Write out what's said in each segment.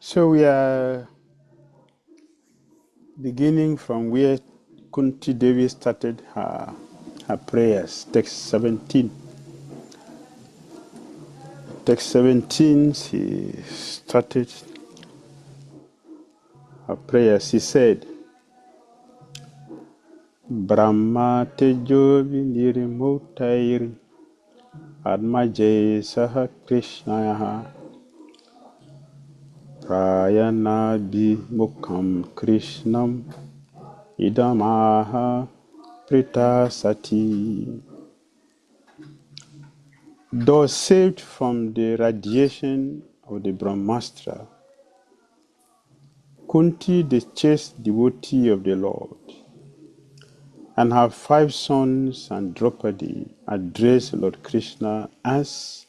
So we are beginning from where Kunti Devi started her prayers, text 17. Text 17, she started her prayers. She said, Brahma Tejo Vinirimotairi Admajay Saha Krishna Prayana Mukham Krishnam Idamaha Prita Sati. Though saved from the radiation of the Brahmastra, Kunti, the chaste devotee of the Lord, and her 5 sons and Draupadi addressed Lord Krishna as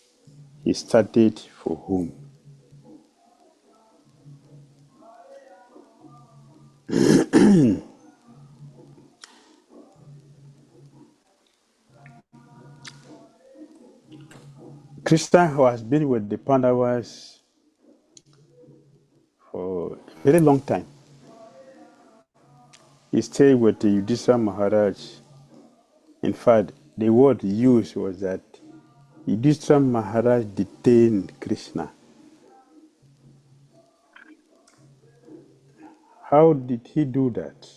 he started for whom. Krishna, who has been with the Pandavas for a very long time, he stayed with the Yudhishthira Maharaj. In fact, the word used was that Yudhishthira Maharaj detained Krishna. How did he do that?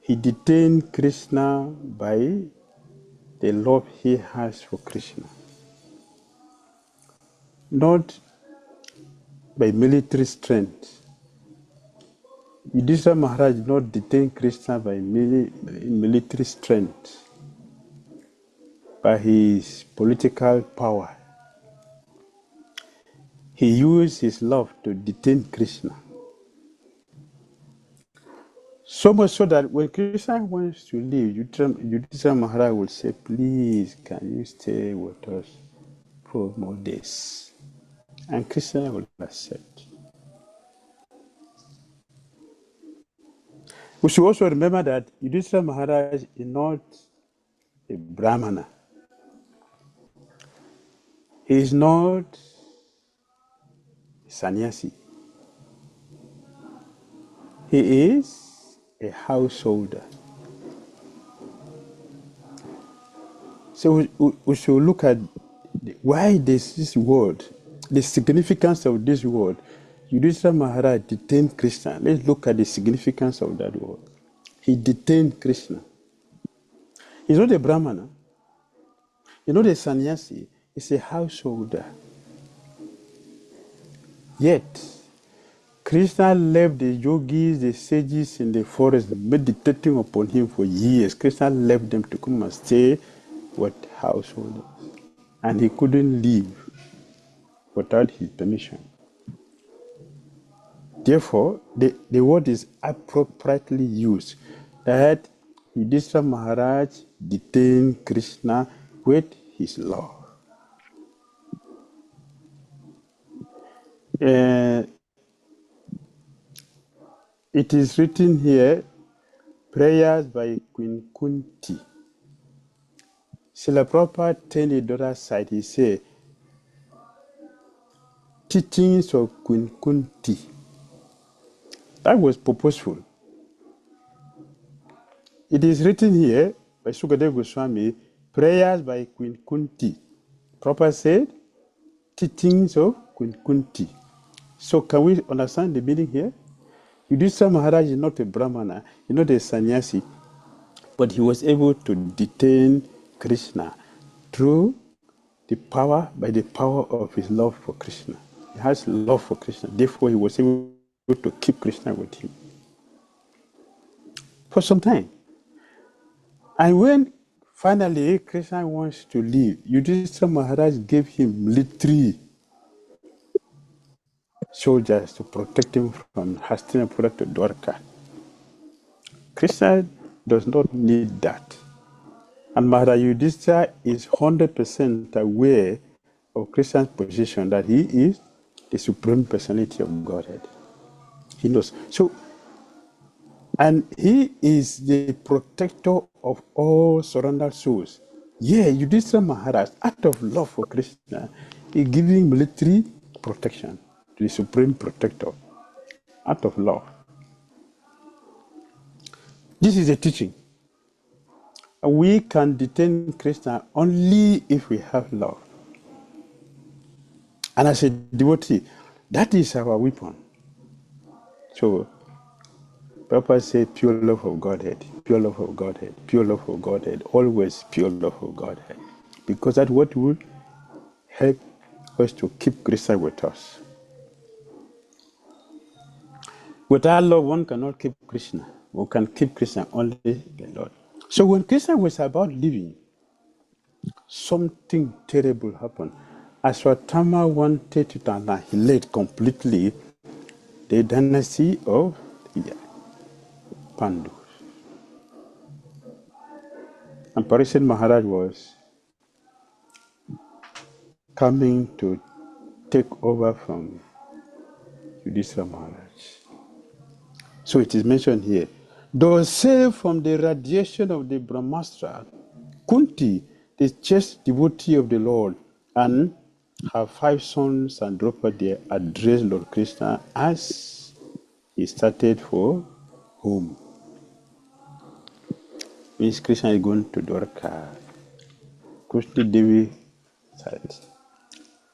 He detained Krishna by the love he has for Krishna, not by military strength. Yudhishthira Maharaj did not detain Krishna by military strength, by his political power. He used his love to detain Krishna. So much so that when Krishna wants to leave, Yudhishthira Maharaj will say, please, can you stay with us for more days? And Krishna will accept. We should also remember that Yudhishthira Maharaj is not a Brahmana. He is not a sannyasi. He is a householder. So we should look at why this word, the significance of this word. Yudhishthira Maharaj detained Krishna. Let's look at the significance of that word. He detained Krishna. He's not a Brahmana. He's not a sannyasi. He's a householder. Yet, Krishna left the yogis, the sages in the forest meditating upon him for years. Krishna left them to come and stay with householders. And he couldn't leave without his permission. Therefore, the word is appropriately used, that Yudhishthira Maharaj detained Krishna with his love. It is written here, prayers by Queen Kunti. Srila Prabhupada telling the other side, he said, teachings of Queen Kunti. That was purposeful. It is written here by Sukadeva Goswami, prayers by Queen Kunti. Prabhupada said, teachings of Queen Kunti. So can we understand the meaning here? Yudhishthira Maharaj is not a Brahmana, he's not a sannyasi, but he was able to detain Krishna through by the power of his love for Krishna. He has love for Krishna, therefore he was able to keep Krishna with him for some time. And when finally Krishna wants to leave, Yudhishthira Maharaj gave him military soldiers to protect him from Hastinapura to Dwarka. Krishna does not need that. And Maharaj Yudhishthira is 100% aware of Krishna's position, that he is the Supreme Personality of Godhead. He knows. So, and he is the protector of all surrendered souls. Yeah, Yudhishthira Maharaj, out of love for Krishna, is giving military protection. the supreme protector, out of love. This is a teaching. We can detain Christians only if we have love. And as a devotee, that is our weapon. So, Papa said, pure love of Godhead, pure love of Godhead, pure love of Godhead, always pure love of Godhead. Because that's what will help us to keep Krishna with us. Without love, one cannot keep Krishna. One can keep Krishna only the Lord. So when Krishna was about leaving, something terrible happened. Ashwatthama wanted to annihilate completely the dynasty of Pandus. And Parikshit Maharaj was coming to take over from Yudhishthira Maharaj. So it is mentioned here. Though saved from the radiation of the Brahmastra, Kunti, the chaste devotee of the Lord, and her 5 sons and Draupadi addressed Lord Krishna as he started for home. Means Krishna is going to Dwarka. Krishna Devi said,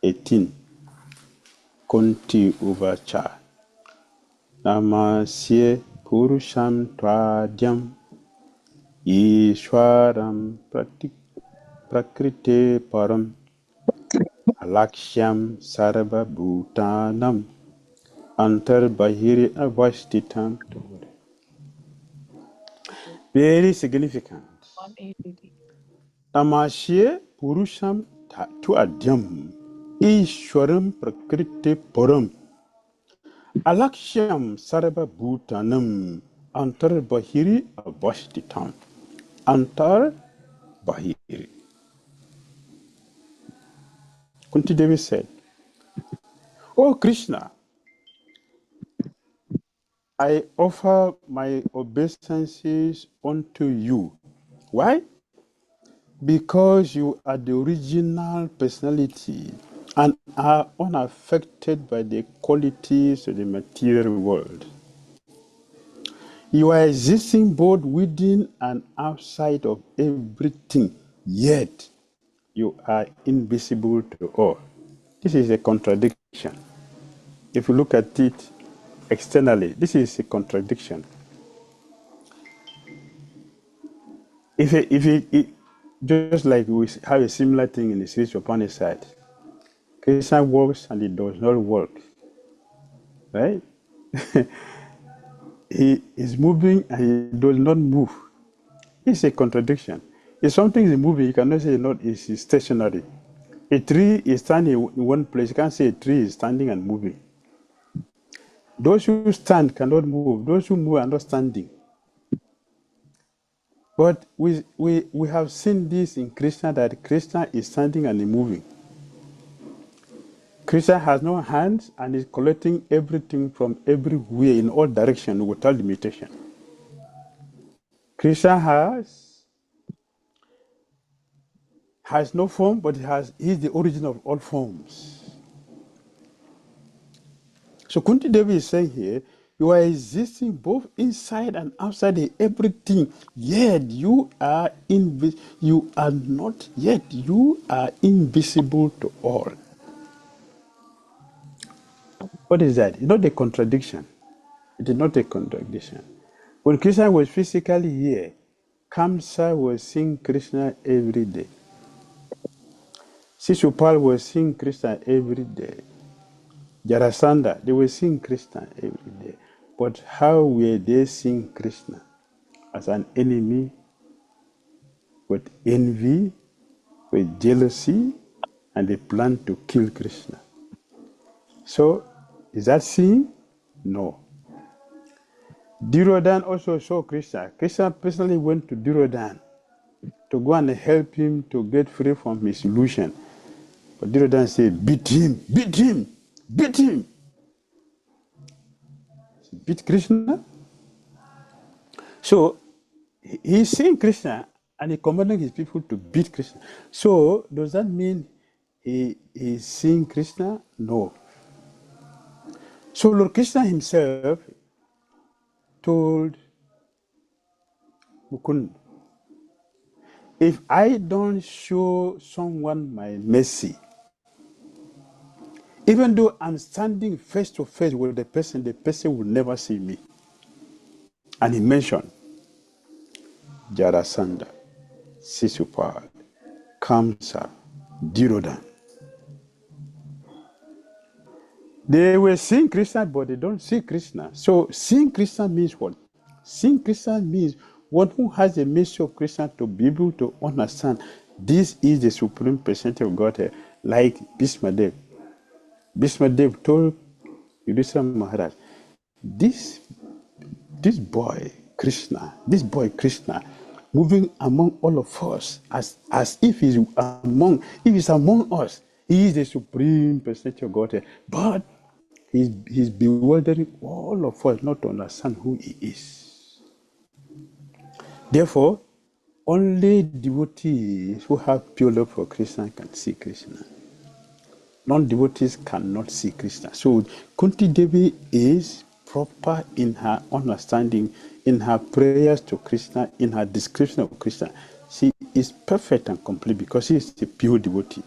18. Kunti Uvacha. Namasye Purusham Tvadyam Ishwaram Prakrite Param Alakshyam Sarva Bhutanam Antar Bahiri Avashtitam. Very significant. Namasye Purusham Tvadyam Ishwaram Prakrite Param Alakshyam Sarva Bhutanam Antar Bahiri Avashtitam. Antar Bahiri. Kunti Devi said, "O Krishna, I offer my obeisances unto you. Why? Because you are the original personality and are unaffected by the qualities of the material world. You are existing both within and outside of everything, yet you are invisible to all." This is a contradiction. If you look at it externally, this is a contradiction. Just like we have a similar thing in the spiritual Upanishad, Krishna works and he does not work, right? He is moving and he does not move. It's a contradiction. If something is moving, you cannot say it's stationary. A tree is standing in one place. You can't say a tree is standing and moving. Those who stand cannot move. Those who move are not standing. But we have seen this in Krishna, that Krishna is standing and moving. Krishna has no hands and is collecting everything from everywhere in all directions without limitation. Krishna has no form, but he is the origin of all forms. So Kunti Devi is saying here, you are existing both inside and outside of everything, yet you are invisible to all. What is that? It's not a contradiction. It is not a contradiction. When Krishna was physically here, Kamsa was seeing Krishna every day. Shishupal was seeing Krishna every day. Jarasandha, they were seeing Krishna every day. But how were they seeing Krishna? As an enemy, with envy, with jealousy, and they plan to kill Krishna. So, is that seeing? No. Duryodhana also saw Krishna. Krishna personally went to Duryodhana to go and help him to get free from his illusion. But Duryodhana said, beat him, beat him, beat him. Beat Krishna? So, he's seeing Krishna and he commanded his people to beat Krishna. So, does that mean he is seeing Krishna? No. So Lord Krishna himself told Mukund, if I don't show someone my mercy, even though I'm standing face to face with the person will never see me. And he mentioned Jarasandha, Sisupal, Kamsa, Dhira. They were seeing Krishna, but they don't see Krishna. So seeing Krishna means what? Seeing Krishna means one who has the mercy of Krishna to be able to understand this is the supreme personality of Godhead, like Bhismadev. Bhismadev told Yudhishthira Maharaj, this boy Krishna, moving among all of us as if he's among us. He is the supreme personality of Godhead. But he's bewildering all of us not to understand who he is. Therefore, only devotees who have pure love for Krishna can see Krishna. Non-devotees cannot see Krishna. So Kunti Devi is proper in her understanding, in her prayers to Krishna, in her description of Krishna. She is perfect and complete because she is a pure devotee.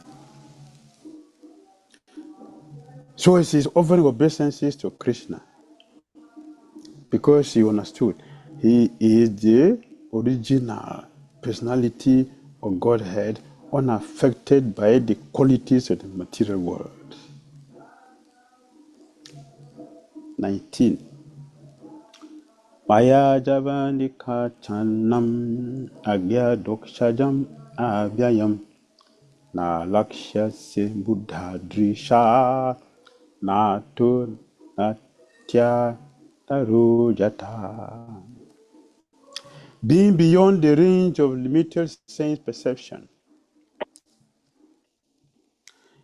So she is offering obeisances to Krishna because she understood he is the original personality of Godhead, unaffected by the qualities of the material world. 19. Maya Javandika Chanam Agya Dokshajam Avyayam Na Lakshya Se Buddha Drisha Natu Natya Tarujata. Being beyond the range of limited sense perception,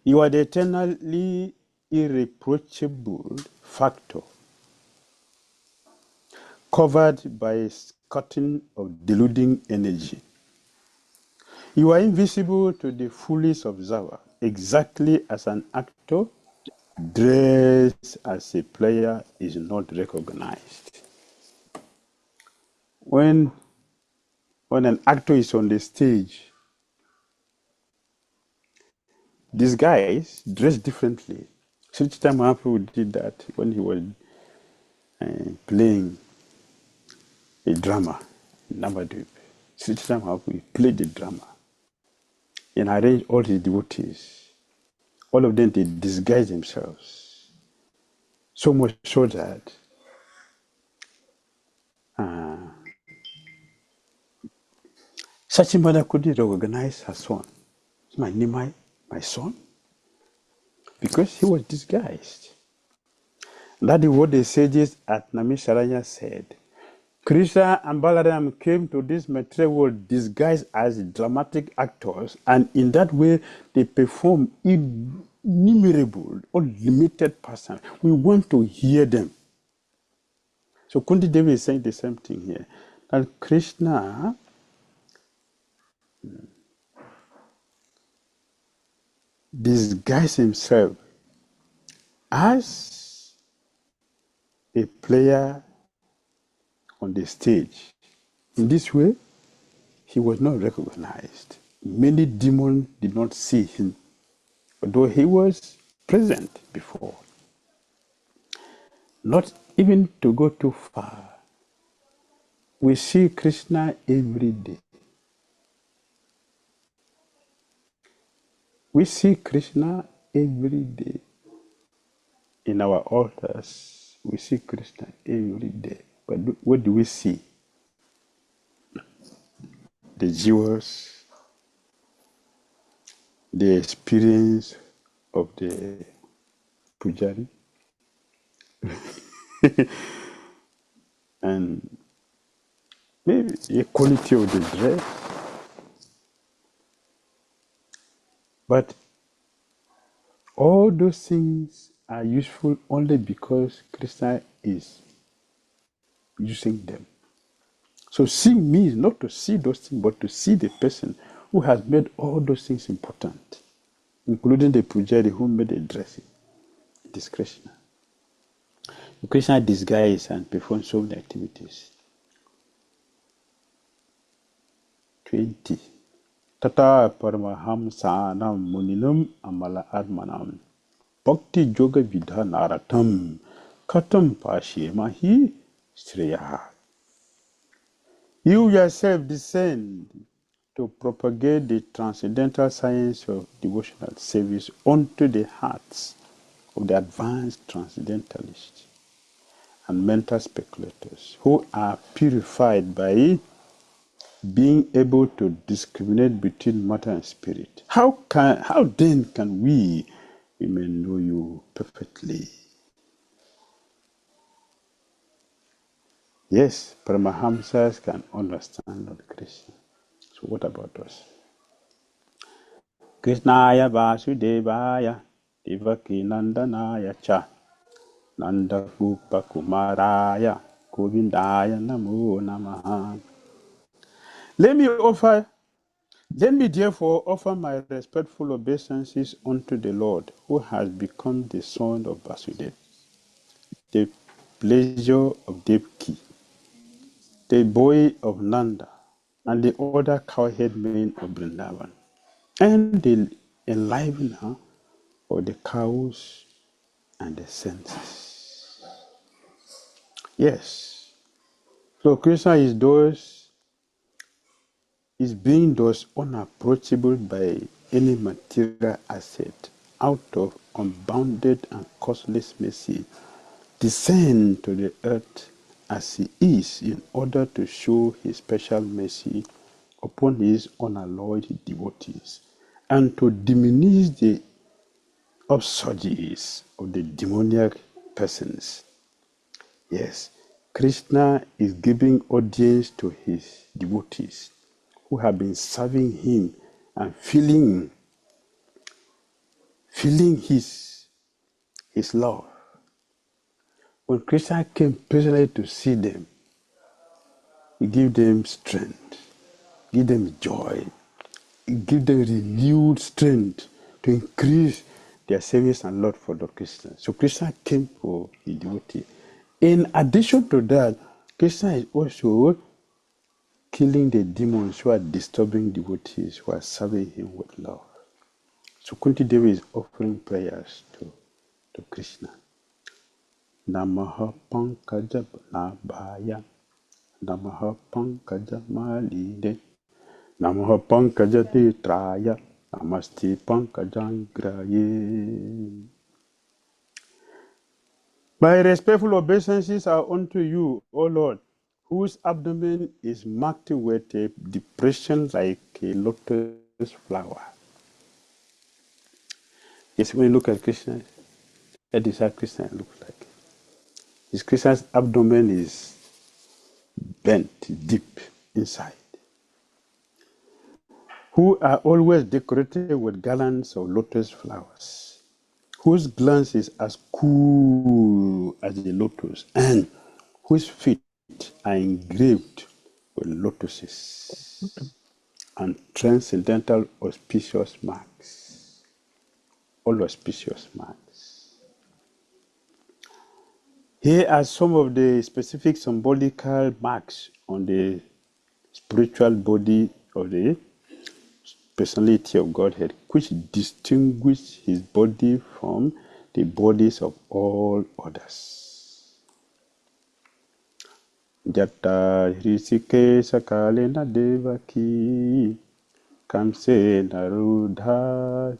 you are the eternally irreproachable factor, covered by a curtain of deluding energy. You are invisible to the foolish observer, exactly as an actor dressed as a player is not recognized. When an actor is on the stage, these guys dress differently. Sri Chaitanya Mahaprabhu did that when he was playing a drama in Navadvip. Sri Chaitanya Mahaprabhu played the drama and arranged all his devotees. All of them, they disguise themselves. So much so that such a mother couldn't recognize her son. My Nimai, my son? Because he was disguised. That is what the sages at Namisharanya said. Krishna and Balaram came to this material world disguised as dramatic actors, and in that way they perform innumerable, unlimited passion. We want to hear them. So Kunti Devi is saying the same thing here. That Krishna disguised himself as a player on the stage. In this way, he was not recognized. Many demons did not see him, although he was present before. Not even to go too far. We see Krishna every day. We see Krishna every day. In our altars, we see Krishna every day. But what do we see? The jewels, the experience of the pujari, and maybe the quality of the dress. But all those things are useful only because Krishna is using them. So seeing means not to see those things, but to see the person who has made all those things important, including the pujari who made the dressing. It is Krishna. Krishna disguised and performed so many activities. 20. Tata Paramahamsanam Muninam Amala Atmanam Bhakti Yoga Vidhanaratam Katam Pashyemahi Shreya. You yourself descend to propagate the transcendental science of devotional service onto the hearts of the advanced transcendentalists and mental speculators who are purified by being able to discriminate between matter and spirit. How then can we may know you perfectly? Yes, Paramahamsas can understand Lord Krishna. So what about us? Krishnaya Vasudevaya Devaki Nandanaya Cha Nanda Gopa Kumaraya Govindaya Namo Namaha. Let me therefore offer my respectful obeisances unto the Lord, who has become the son of Vasudeva, the pleasure of Devaki, the boy of Nanda, and the other cowhead men of Vrindavan, and the enlivener of the cows and the senses. Yes. So Krishna is being thus unapproachable by any material asset, out of unbounded and causeless mercy, descend to the earth as he is in order to show his special mercy upon his unalloyed devotees and to diminish the upsurges of the demoniac persons. Yes, Krishna is giving audience to his devotees who have been serving him and feeling his love. When Krishna came personally to see them, he gave them strength, give them joy, give them renewed strength to increase their service and love for Lord Krishna. So Krishna came for his devotee. In addition to that, Krishna is also killing the demons who are disturbing devotees who are serving him with love. So Kunti Devi is offering prayers to Krishna. Namaha Pankaja Nabhaya, Namaha Pankaja Malide, Namaha Pankaja Netraya, Namaste Pankajangraye. My respectful obeisances are unto you, O Lord, whose abdomen is marked with a depression like a lotus flower. Yes, when you look at Krishna, that is how Krishna looks like. His Krishna's abdomen is bent deep inside, who are always decorated with garlands of lotus flowers, whose glance is as cool as the lotus, and whose feet are engraved with lotuses and transcendental auspicious marks. All auspicious marks. Here are some of the specific symbolical marks on the spiritual body of the personality of Godhead, which distinguish his body from the bodies of all others. Jata Hrisike Sakalena Devaki Kamse Narudha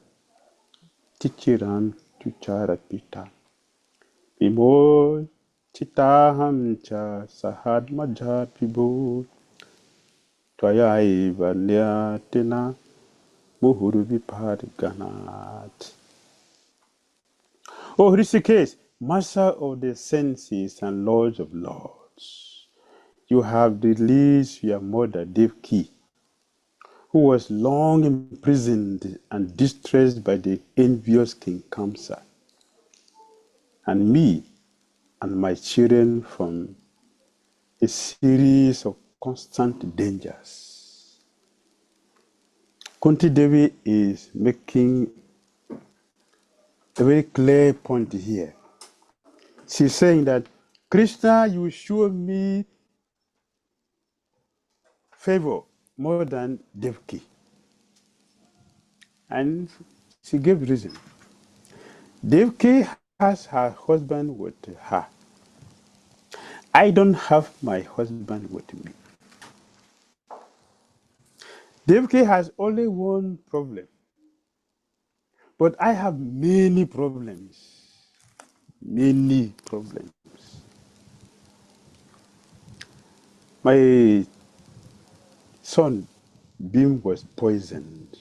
Tichiran Tucharapita Vimo Chitaham Cha Sahad Madha Pibo Twayai Vanyatina Muhuru Viparganat. O Hrishikesh, master of the senses and lords of lords, you have released your mother Devaki, who was long imprisoned and distressed by the envious King Kamsa, and me and my children from a series of constant dangers. Kunti Devi is making a very clear point here. She's saying that, Krishna, you show me favor more than Devki. And she gave reason. Devki has her husband with her. I don't have my husband with me. Devki has only one problem, but I have many problems. Many problems. My son, Bim, was poisoned.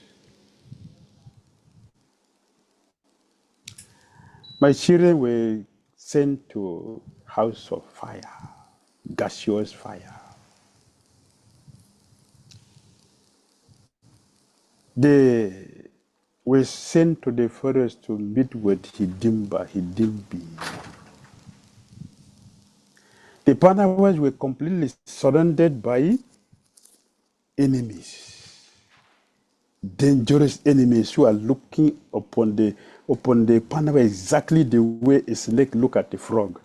My children were sent to house of fire, gaseous fire. They were sent to the forest to meet with Hidimbi. The Panavas were completely surrounded by enemies, dangerous enemies who are looking upon the Panava exactly the way a snake look at a frog.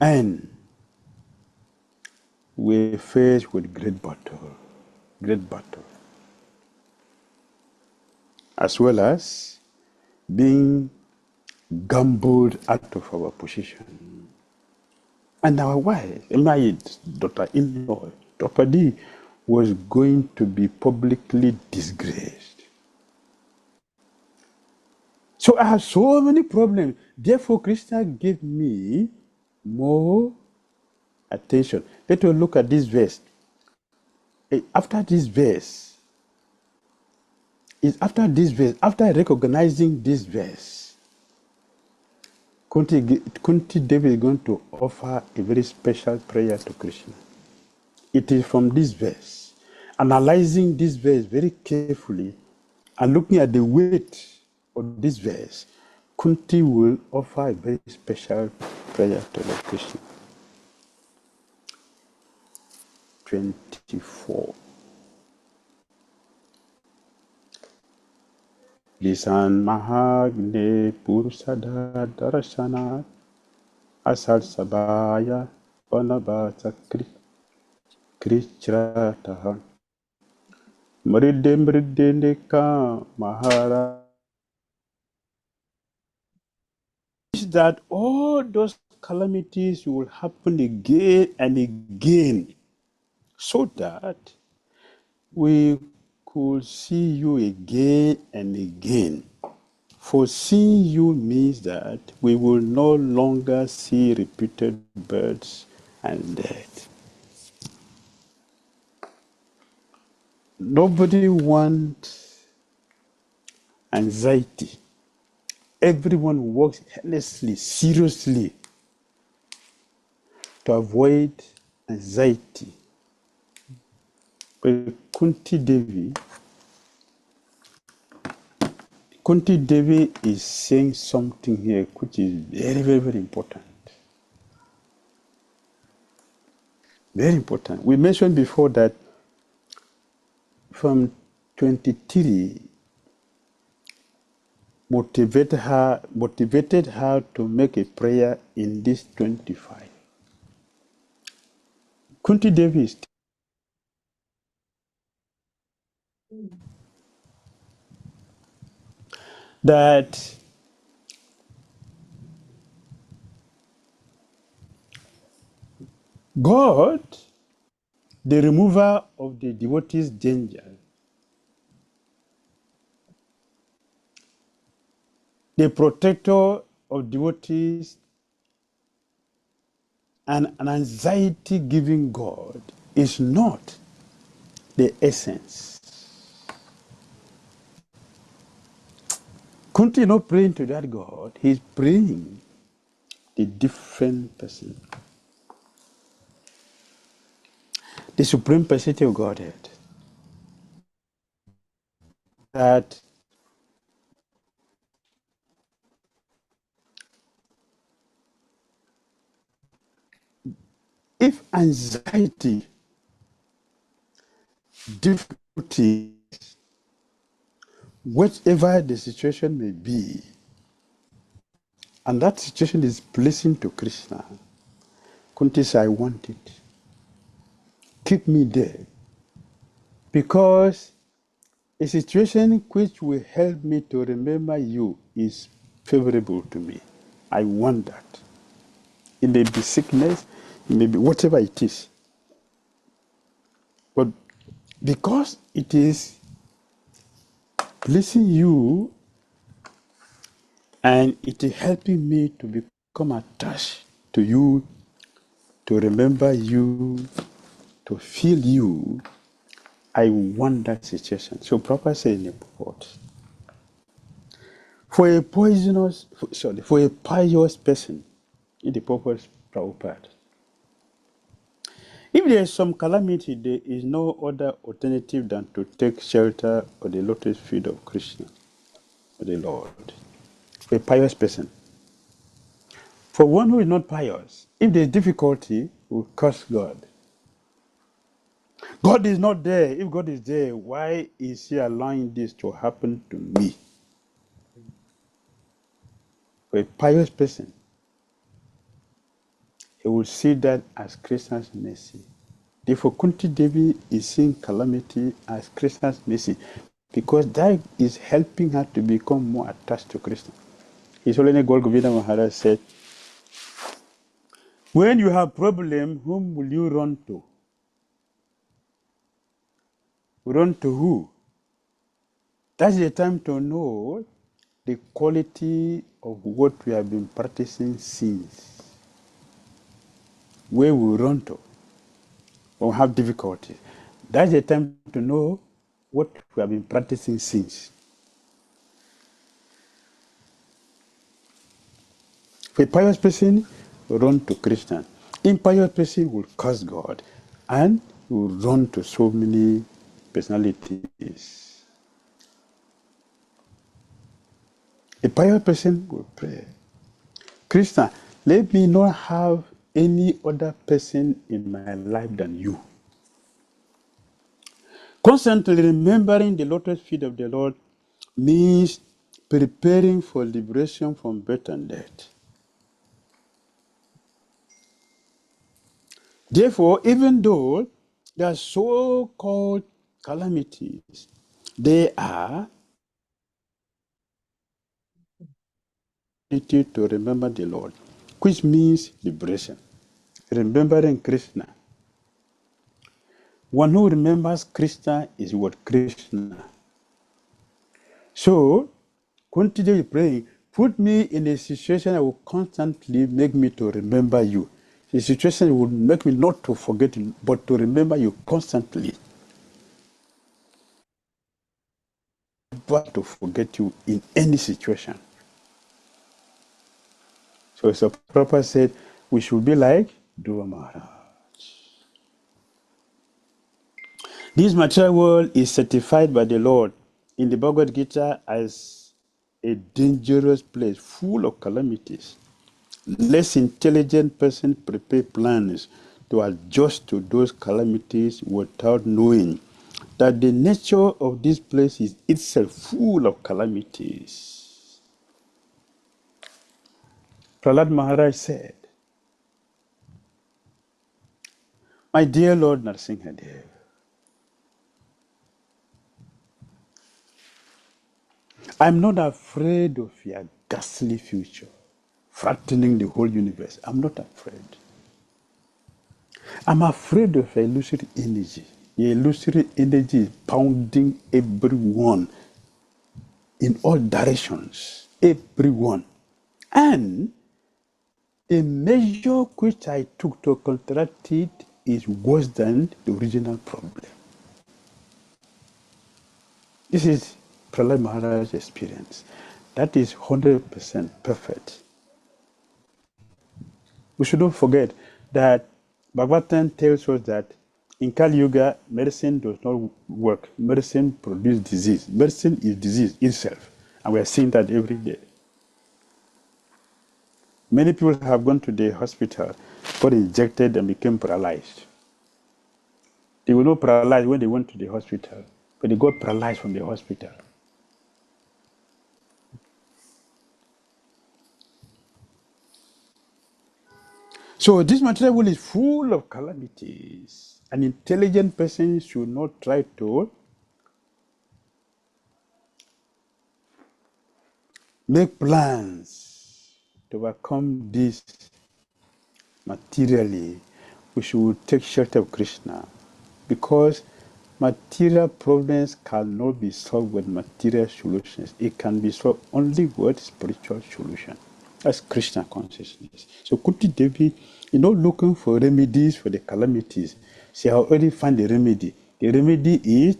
And we're faced with great battle, as well as being gambled out of our position. And our wife, my daughter-in-law, Dr. D, was going to be publicly disgraced. So I have so many problems. Therefore, Krishna gave me more attention. Let us look at this verse. After recognizing this verse, Kunti Devi is going to offer a very special prayer to Krishna. It is from this verse, analyzing this verse very carefully and looking at the weight of this verse, Kunti will offer a very special prayer to Lord Krishna. 24. Lisan Mahagne Pursada Darashana Asal Sabaya Panabata Krichrataha Mridendeka Mahara. That all those calamities will happen again and again, so that we could see you again and again. For seeing you means that we will no longer see repeated births and death. Nobody wants anxiety. Everyone works earnestly, seriously, to avoid anxiety. But Kunti Devi is saying something here which is very, very, very important. Very important. We mentioned before that from 23 motivated her to make a prayer in this 25. Kunti Devi is that God, the remover of the devotee's danger, the protector of devotees, and an anxiety-giving God is not the essence. Kunti is not praying to that God, he's praying the different person. The Supreme Personality of Godhead. That if anxiety, difficulty whatever the situation may be, and that situation is pleasing to Krishna, Kunti said, I want it. Keep me there. Because a situation which will help me to remember you is favorable to me. I want that. It may be sickness, it may be whatever it is. But because it is pleasing you and it is helping me to become attached to you, to remember you, to feel you, I want that situation. So Prabhupada said in the purport, for a pious person, in the purpose Prabhupada, if there is some calamity, there is no other alternative than to take shelter of the lotus feet of Krishna, of the Lord. A pious person. For one who is not pious, if there is difficulty, will curse God. God is not there. If God is there, why is He allowing this to happen to me? For a pious person, he will see that as Krishna's mercy. Therefore, Kunti Devi is seeing calamity as Krishna's mercy because that is helping her to become more attached to Krishna. His Holiness Gaura Govinda Maharaj said, when you have problem, whom will you run to? Run to who? That's the time to know the quality of what we have been practicing since. Where we run to or have difficulties. That's the time to know what we have been practicing since. For a pious person, run to Krishna. Impious person will curse God and will run to so many personalities. A pious person will pray, Krishna, let me not have any other person in my life than you. Constantly remembering the lotus feet of the Lord means preparing for liberation from birth and death. Therefore, even though there are so-called calamities, they are to remember the Lord, which means liberation. Remembering Krishna. One who remembers Krishna is what Krishna. So, continue praying. Put me in a situation that will constantly make me to remember you. The situation will make me not to forget you, but to remember you constantly. Never to forget you in any situation. So Prabhupada said, we should be like Dhira Maharaj. This material world is certified by the Lord in the Bhagavad Gita as a dangerous place full of calamities. Less intelligent person prepare plans to adjust to those calamities without knowing that the nature of this place is itself full of calamities. Prahlad Maharaj said, my dear Lord Narasimhadev, I'm not afraid of your ghastly future, frightening the whole universe. I'm not afraid. I'm afraid of your illusory energy. Your illusory energy is pounding everyone in all directions, everyone. And the measure which I took to counteract it is worse than the original problem. This is Prahlad Maharaj's experience. That is 100% perfect. We shouldn't forget that Bhagavatam tells us that in Kali Yuga, medicine does not work. Medicine produces disease. Medicine is disease itself. And we are seeing that every day. Many people have gone to the hospital, got injected and became paralyzed. They were not paralyzed when they went to the hospital, but they got paralyzed from the hospital. So this material world is full of calamities. An intelligent person should not try to make plans to overcome this materially. We should take shelter of Krishna, because material problems cannot be solved with material solutions. It can be solved only with spiritual solution. That's Krishna consciousness. So Kunti Devi, looking for remedies for the calamities. She already found the remedy. The remedy is,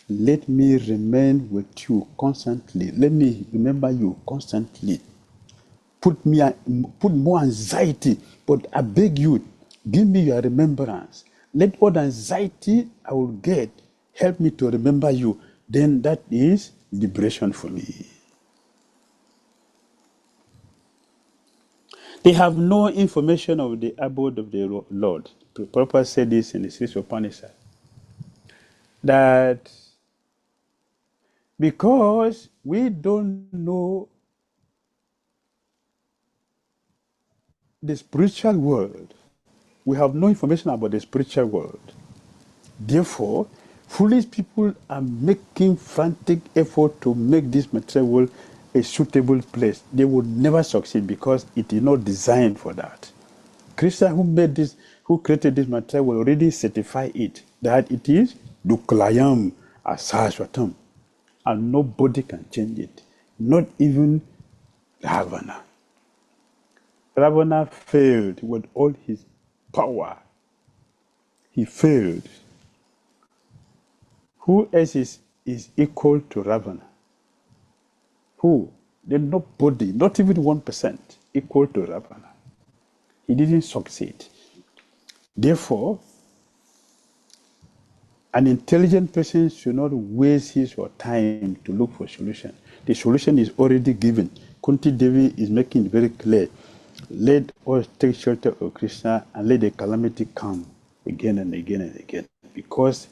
let me remain with you constantly. Let me remember you constantly. Put more anxiety, but I beg you, give me your remembrance. Let all the anxiety I will get help me to remember you. Then that is liberation for me. They have no information of the abode of the Lord. Prabhupada said this in the Sixth Upanishad, that because we don't know the spiritual world, we have no information about the spiritual world. Therefore, foolish people are making frantic effort to make this material world a suitable place. They would never succeed because it is not designed for that. Krishna, who created this material world, already certify it that it is Duklayam Asashwatam, and nobody can change it, not even Ravana. Ravana failed with all his power. He failed. Who else is equal to Ravana? Who? There's nobody, not even 1% equal to Ravana. He didn't succeed. Therefore, an intelligent person should not waste his or time to look for solution. The solution is already given. Kunti Devi is making it very clear. Let us take shelter of Krishna and let the calamity come again and again and again. Because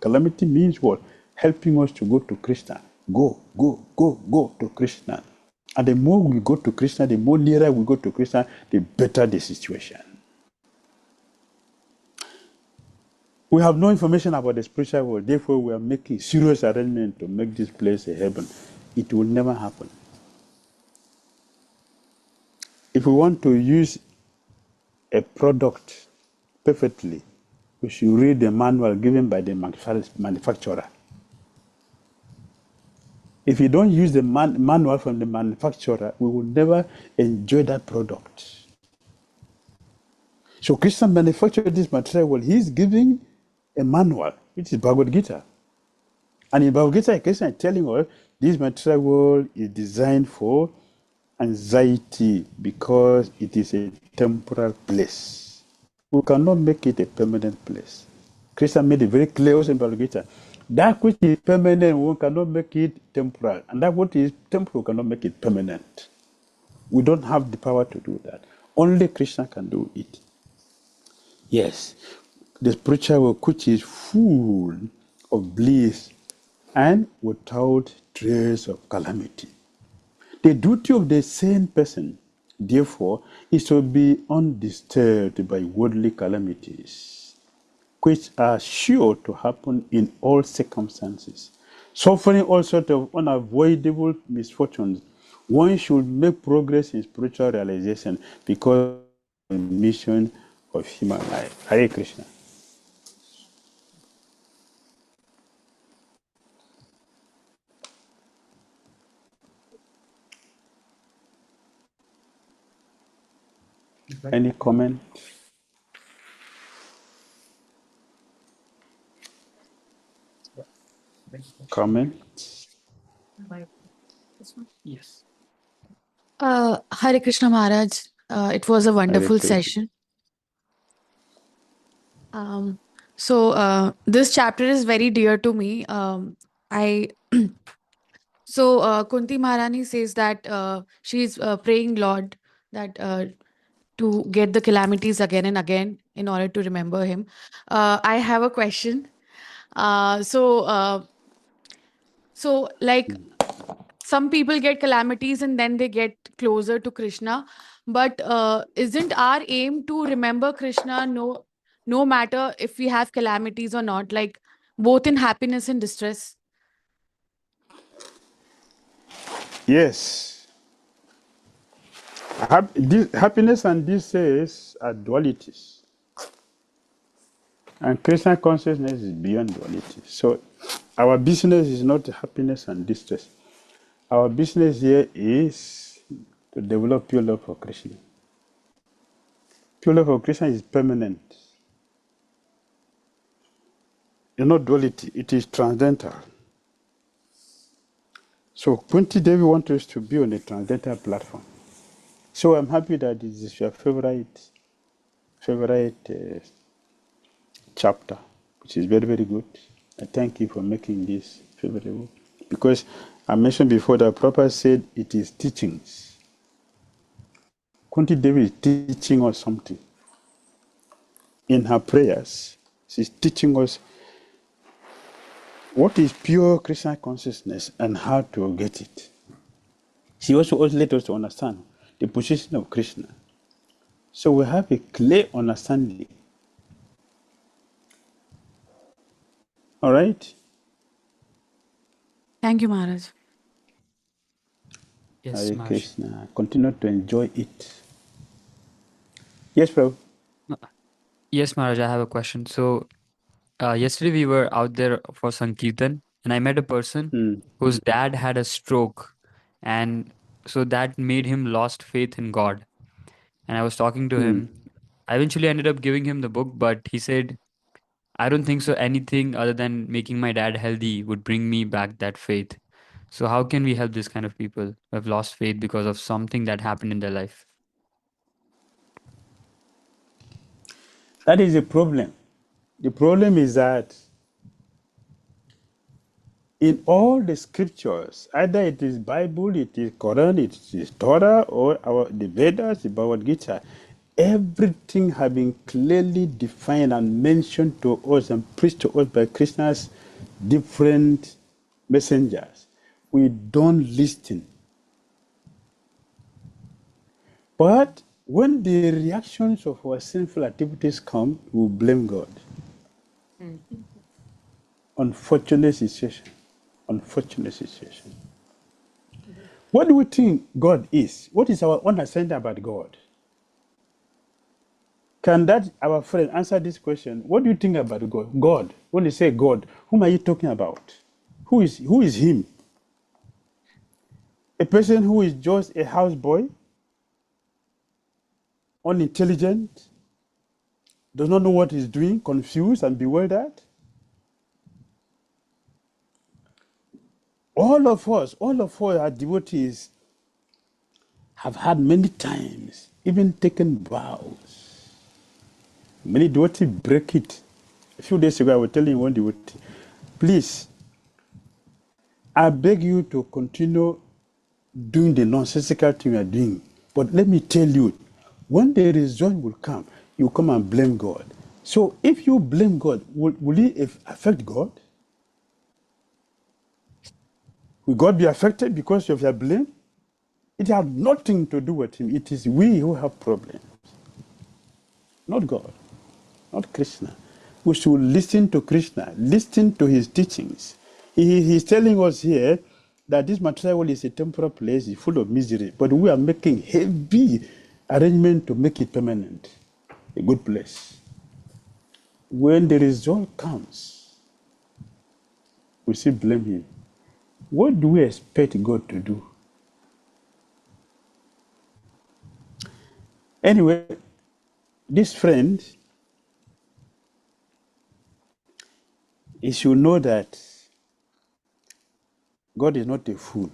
calamity means what? Helping us to go to Krishna. Go to Krishna. And the more we go to Krishna, the more nearer we go to Krishna, the better the situation. We have no information about the spiritual world, therefore we are making serious arrangements to make this place a heaven. It will never happen. If we want to use a product perfectly, we should read the manual given by the manufacturer. If you don't use the manual from the manufacturer, we will never enjoy that product. So Krishna manufactured this material world. He is giving a manual, which is Bhagavad Gita. And in Bhagavad Gita, Krishna is telling us this material world is designed for anxiety because it is a temporal place. We cannot make it a permanent place. Krishna made it very clear also in Bhagavad Gita. That which is permanent, we cannot make it temporal. And that which is temporal, cannot make it permanent. We don't have the power to do that. Only Krishna can do it. Yes, the spiritual world which is full of bliss and without trace of calamity. The duty of the sane person, therefore, is to be undisturbed by worldly calamities, which are sure to happen in all circumstances. Suffering all sorts of unavoidable misfortunes, one should make progress in spiritual realization because of the mission of human life. Hare Krishna. Any comment? Comment? Yes. Hare Krishna Maharaj. It was a Hare wonderful Krishna. session. So this chapter is very dear to me. I Kunti Maharani says that she's praying Lord that to get the calamities again and again in order to remember him. I have a question. Uh, so uh, so like some people get calamities and then they get closer to Krishna. But isn't our aim to remember Krishna no matter if we have calamities or not, like both in happiness and distress? Yes. Happiness and distress are dualities. And Krishna consciousness is beyond duality. So our business is not happiness and distress. Our business here is to develop pure love for Krishna. Pure love for Krishna is permanent. It's not duality, it is transcendental. So Kunti Devi wants us to be on a transcendental platform. So I'm happy that this is your favorite chapter, which is very, very good. I thank you for making this favorable. Because I mentioned before that Prabhupada said it is teachings. Kunti Devi is teaching us something. In her prayers, she's teaching us what is pure Krishna consciousness and how to get it. She also let us to understand the position of Krishna. So we have a clear understanding. All right? Thank you, Maharaj. Yes, Hare Maharaj. Krishna. Continue to enjoy it. Yes, Prabhu. Ma- Yes, Maharaj, I have a question. So, yesterday we were out there for Sankirtan, and I met a person Mm. whose dad had a stroke, and so that made him lost faith in God. And I was talking to Mm. him. I eventually ended up giving him the book, but he said, I don't think so. Anything other than making my dad healthy would bring me back that faith. So, how can we help this kind of people who have lost faith because of something that happened in their life? That is the problem. The problem is that in all the scriptures, either it is Bible, it is Quran, it is Torah, or the Vedas, the Bhagavad Gita, everything has been clearly defined and mentioned to us and preached to us by Krishna's different messengers. We don't listen. But when the reactions of our sinful activities come, we blame God. Unfortunate situation. Unfortunate situation. What do we think God is? What is our understanding about God? Can that our friend answer this question? What do you think about God? God. When you say God, whom are you talking about? Who is him? A person who is just a houseboy, unintelligent, does not know what he's doing, confused and bewildered? All of us are devotees, have had many times, even taken vows. Many devotees break it. A few days ago, I was telling one devotee, please, I beg you to continue doing the nonsensical thing you are doing. But let me tell you, when the result will come, you come and blame God. So if you blame God, will it affect God? Will God be affected because of your blame? It has nothing to do with him. It is we who have problems, not God, not Krishna. We should listen to Krishna, listen to his teachings. He's telling us here that this material world is a temporal place, it's full of misery, but we are making heavy arrangement to make it permanent, a good place. When the result comes, we still blame him. What do we expect God to do? Anyway, this friend, he should know that God is not a fool.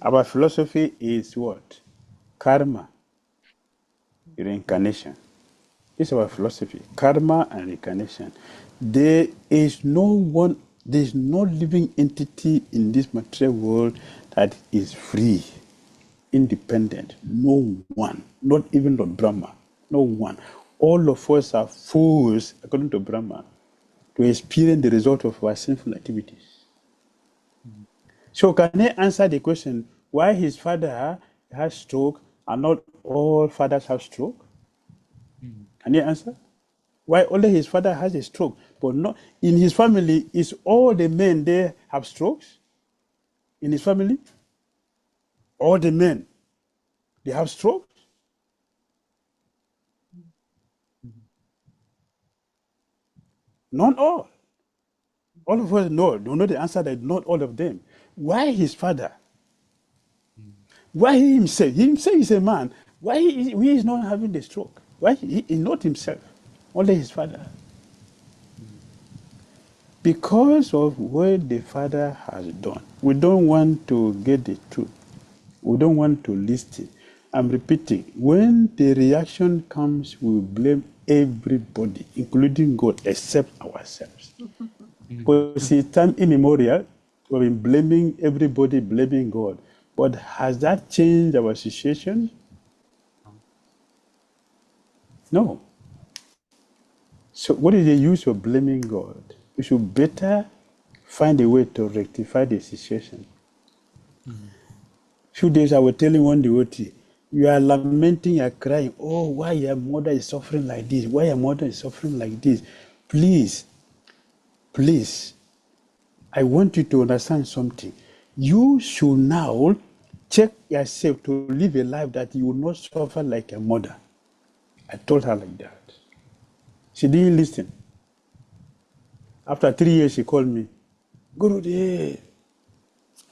Our philosophy is what? Karma, reincarnation. This is our philosophy. Karma and reincarnation. There is no living entity in this material world that is free, independent. No one. Not even Lord Brahma. No one. All of us are fools, according to Brahma, to experience the result of our sinful activities. So can he answer the question why his father has stroke, and not all fathers have stroke? Can you answer? Why only his father has a stroke, but not in his family? Is all the men there have strokes? In his family, all the men they have strokes? Not all. All of us know the answer that not all of them. Why his father? Why he himself? He himself is a man. Why he is not having the stroke? Why he not himself? Only his father. Because of what the father has done. We don't want to get the truth. We don't want to listen. I'm repeating, when the reaction comes, we blame everybody, including God, except ourselves. But since time immemorial, we've been blaming everybody, blaming God. But has that changed our situation? No. So what is the use of blaming God? We should better find a way to rectify the situation. Few days I was telling one devotee, you are lamenting, you are crying, oh, why your mother is suffering like this? Why your mother is suffering like this? Please, I want you to understand something. You should now check yourself to live a life that you will not suffer like a mother. I told her like that. She didn't listen. After 3 years, she called me, Gurudev,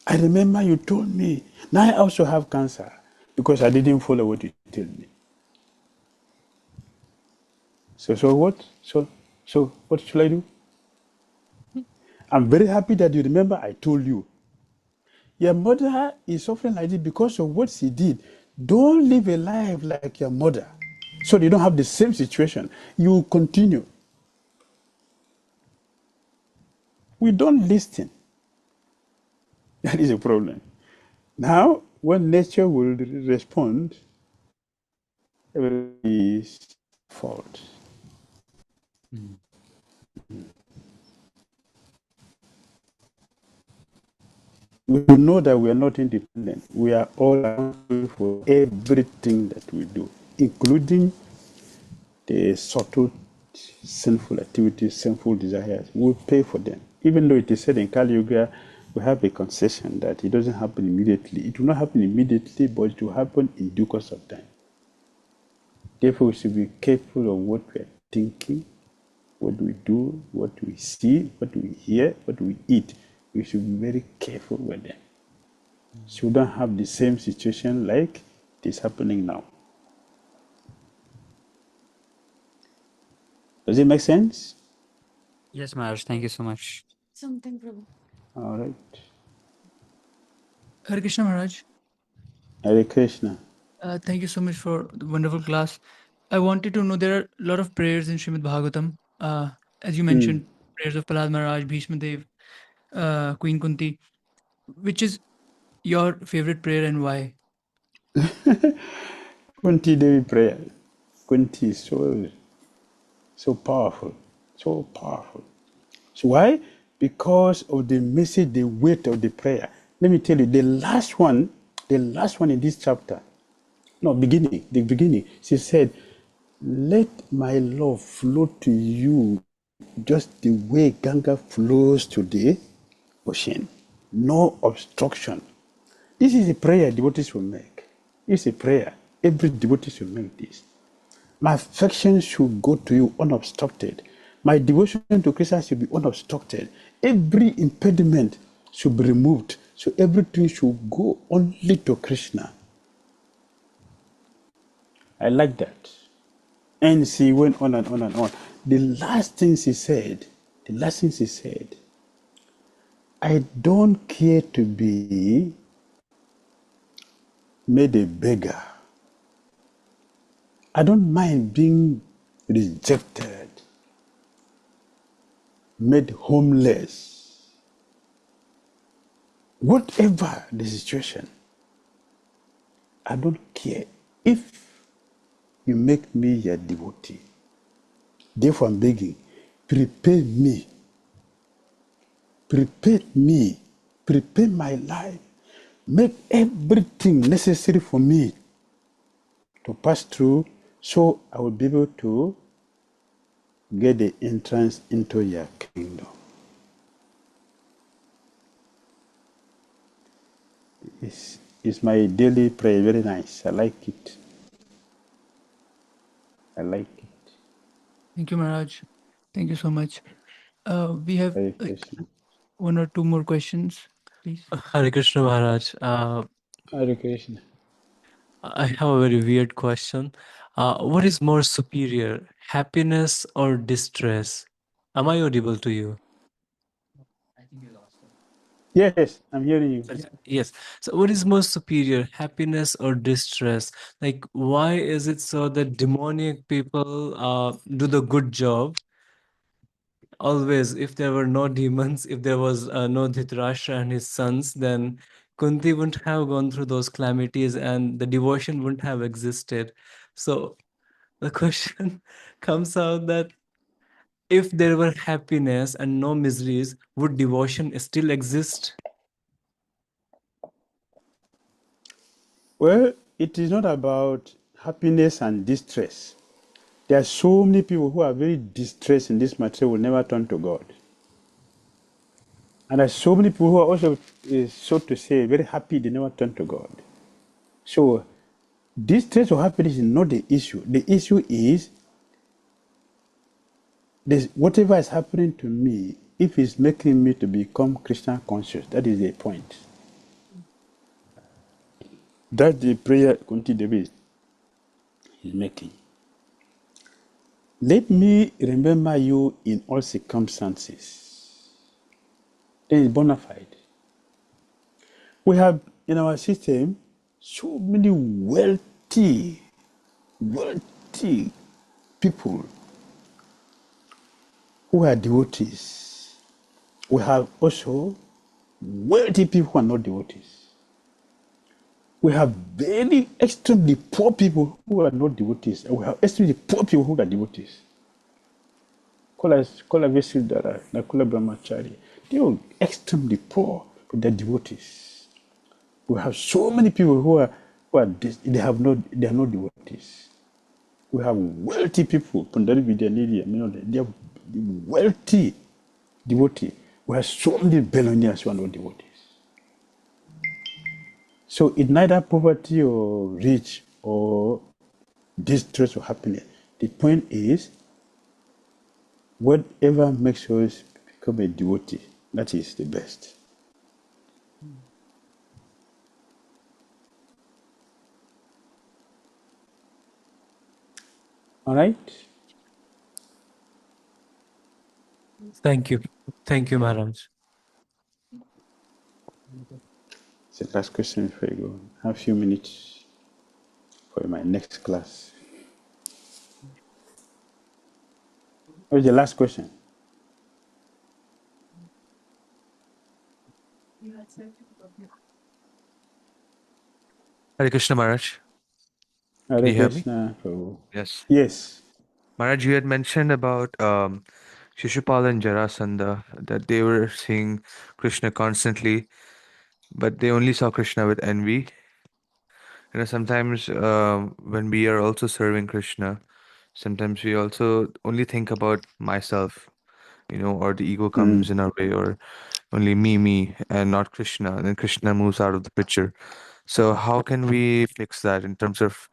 I remember you told me. Now I also have cancer because I didn't follow what you told me. So what? So what should I do? I'm very happy that you remember I told you. Your mother is suffering like this because of what she did. Don't live a life like your mother. So you don't have the same situation. You continue. We don't listen. That is a problem. Now, when nature will respond, everybody is fault. We know that we are not independent. We are all accountable for everything that we do, including the subtle sinful activities, sinful desires. We pay for them. Even though it is said in Kali Yuga, we have a concession that it doesn't happen immediately. It will not happen immediately, but it will happen in due course of time. Therefore, we should be careful of what we are thinking, what we do, what we see, what we hear, what we eat. We should be very careful with them. So we don't have the same situation like it is happening now. Does it make sense? Yes, Maharaj. Thank you so much. Something, Prabhu. All right. Hare Krishna Maharaj. Hare Krishna. Thank you so much for the wonderful class. I wanted to know there are a lot of prayers in Srimad Bhagavatam. As you mentioned, prayers of Prahlad Maharaj, Bhishma Dev, Queen Kunti. Which is your favorite prayer and why? Kunti Devi prayer. Kunti is so powerful. So powerful. So why? Because of the message, the weight of the prayer. Let me tell you, the last one in this chapter, the beginning, she said, let my love flow to you just the way Ganga flows to the ocean. No obstruction. This is a prayer devotees will make. It's a prayer. Every devotee should make this. My affection should go to you unobstructed. My devotion to Krishna should be unobstructed. Every impediment should be removed. So everything should go only to Krishna. I like that. And she went on and on and on. The last thing she said, I don't care to be made a beggar. I don't mind being rejected, made homeless. Whatever the situation, I don't care if you make me your devotee. Therefore, I'm begging, prepare me, prepare my life make everything necessary for me to pass through so I will be able to get the entrance into your kingdom. It's my daily prayer. Very nice. I like it. I like it. Thank you, Maharaj. Thank you so much. We have Hare like Krishna. one or two more questions, please. Hare Krishna Maharaj. Hare Krishna. I have a very weird question. What is more superior, happiness or distress? Am I audible to you? I think you lost him. Yes, I'm hearing you. Yes. So, what is more superior, happiness or distress? Like, why is it so that demoniac people do the good job? Always, if there were no demons, if there was no Dhritarashtra and his sons, then Kunti wouldn't have gone through those calamities and the devotion wouldn't have existed. So the question comes out that if there were happiness and no miseries, would devotion still exist? Well, it is not about happiness and distress. There are so many people who are very distressed in this matter will never turn to God. And there are so many people who are also, so to say, very happy they never turn to God. So, distress or happiness is not the issue. The issue is this, whatever is happening to me, if it's making me to become Krishna conscious, that is the point. That's the prayer Kunti Devi is making. Let me remember you in all circumstances. Then it's bona fide. We have in our system so many wealthy people who are devotees. We have also wealthy people who are not devotees. We have very extremely poor people who are not devotees, and we have extremely poor people who are devotees. Kola Vesildara, Nakula Brahmachari, they are extremely poor, but they're devotees. We have so many people who are they are not devotees. We have wealthy people, Pandari Vidyanidhi, they are wealthy devotees. We have so many billionaires who are not devotees. So it's neither poverty or rich or distress or happiness. The point is, whatever makes us become a devotee, that is the best. All right? Thank you. Thank you, Maharaj. It's the last question before I go. I have a few minutes for my next class. What is the last question? Hare Krishna Maharaj. Can Hare you hear me? Krishna, Prabhu. Yes. Yes. Maharaj, you had mentioned about Shishupal and Jarasandha, that they were seeing Krishna constantly, but they only saw Krishna with envy. Sometimes when we are also serving Krishna, sometimes we also only think about myself, or the ego comes in our way, or only me, and not Krishna. And then Krishna moves out of the picture. So how can we fix that in terms of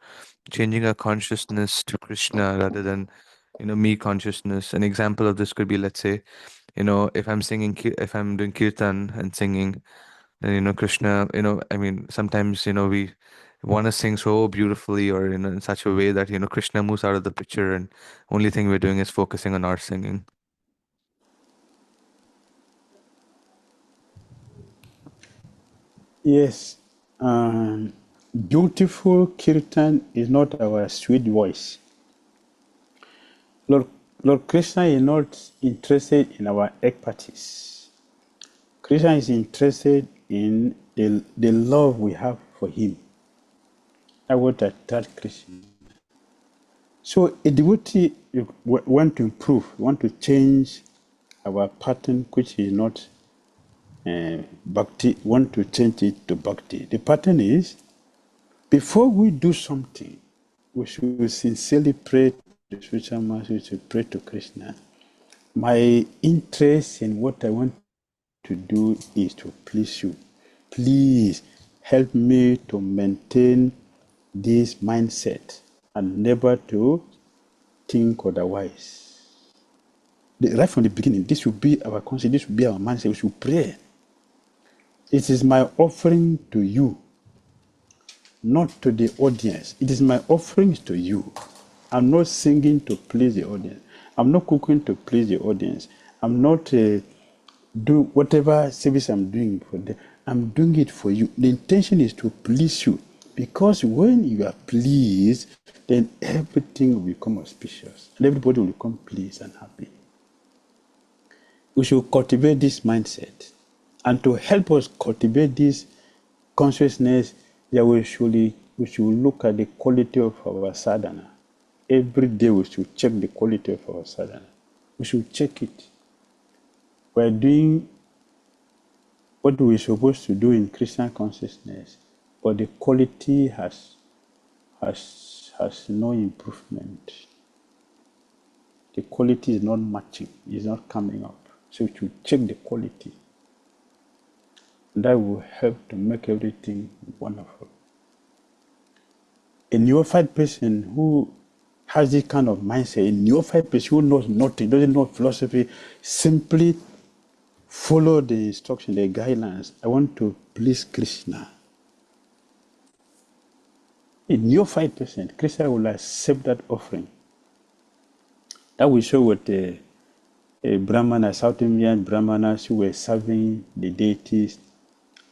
changing our consciousness to Krishna rather than, me consciousness? An example of this could be, let's say, if I'm singing, if I'm doing kirtan and singing, then, Krishna, I mean, sometimes, we want to sing so beautifully or, in such a way that, Krishna moves out of the picture and only thing we're doing is focusing on our singing. Yes. Beautiful kirtan is not our sweet voice. Lord, Lord Krishna is not interested in our expertise. Krishna is interested in the love we have for him. I want to attract Krishna. So a devotee want to improve, want to change our pattern, which is not Bhakti, want to change it to Bhakti. The pattern is, before we do something, we should sincerely pray to the spiritual master, we should pray to Krishna. My interest in what I want to do is to please you. Please help me to maintain this mindset and never to think otherwise. Right from the beginning, this will be our conscience, this will be our mindset. We should pray. It is my offering to you, not to the audience. It is my offerings to you. I'm not singing to please the audience. I'm not cooking to please the audience. I'm not do whatever service I'm doing for them. I'm doing it for you. The intention is to please you, because when you are pleased, then everything will become auspicious and everybody will become pleased and happy. We should cultivate this mindset, and to help us cultivate this consciousness, that we should look at the quality of our sadhana. Every day we should check the quality of our sadhana. We should check it. We're doing what we're supposed to do in Christian consciousness, but the quality has no improvement. The quality is not matching, it's not coming up. So we should check the quality. That will help to make everything wonderful. A neophyte person who has this kind of mindset, a neophyte person who knows nothing, doesn't know philosophy, simply follow the instruction, the guidelines. I want to please Krishna. A neophyte person, Krishna will accept that offering. That will show what a Brahmana, South Indian Brahmanas who were serving the deities,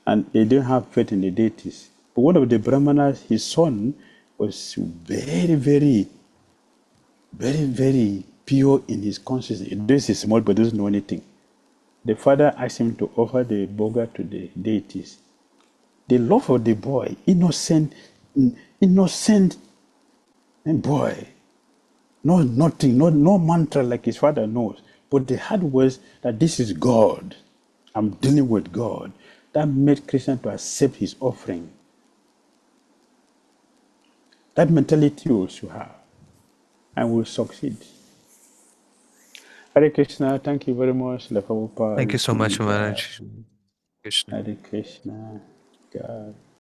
and they didn't have faith in the deities. But one of the Brahmanas, his son, was very, very, very, very pure in his consciousness. This is small, but doesn't know anything. The father asked him to offer the boga to the deities. The love of the boy, innocent boy, knows nothing, no mantra like his father knows. But the heart was that this is God. I'm dealing with God. That made Krishna to accept his offering. That mentality we should have, and we'll succeed. Hare Krishna, thank you very much. Thank you so much, Maharaj. Krishna. Hare Krishna, God.